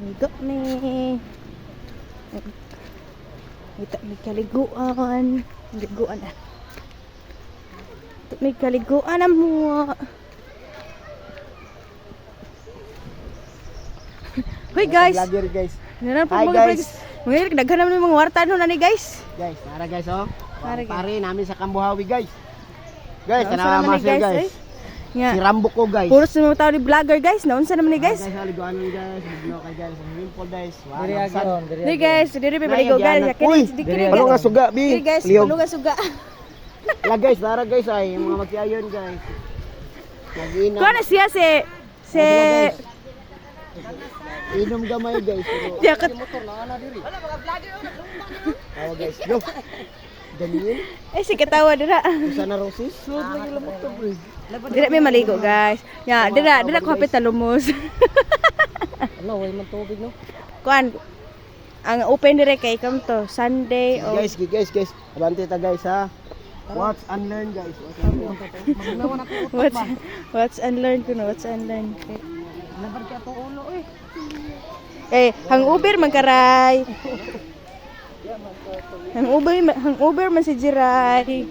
Ligo ni. Ito may kaliguan. Liguan ah. Ito may kaliguan na mo. Hoy guys. Vlogger guys. Hi guys. Mga daghan naman yung mga warta no na ni guys. Guys, nara guys oh. Nara, guys. Pare namin sa Kambuhawi guys. Guys, Naunsa tanawa naman ni master guys. Nga. Si Rambo ko guys. Puro sa mga tao ni vlogger guys. Naunsa naman ni guys? Guys, haliguanan guys. Maglo kay guys. Swimming pool guys. Diri agyon, Diri guys, diri pa maligo guys. Uy, Diri ano nga suga bi? Diri guys, Liog. pulo nga suga. La guys, nara guys ay yung mga magsiayon guys. Nag-inom. Kuha na siya si Inom gamay guys. Jacket. Tawa guys. Go. Ganyan. Eh si katawa dira. Isa na Rosis. Sud lagi lamok to bro. Dira may maligo guys. Ya, dira ko hapit talumos. Ano, way man tubig no. Kuan ang open dire kay kam to Sunday o Guys. Abante ta guys ha. Watch and learn guys. what's unlearn kuno, what's unlearn. Laban ka to ulo eh. Eh, hang Uber magkaray. Hang Uber man si Jiray.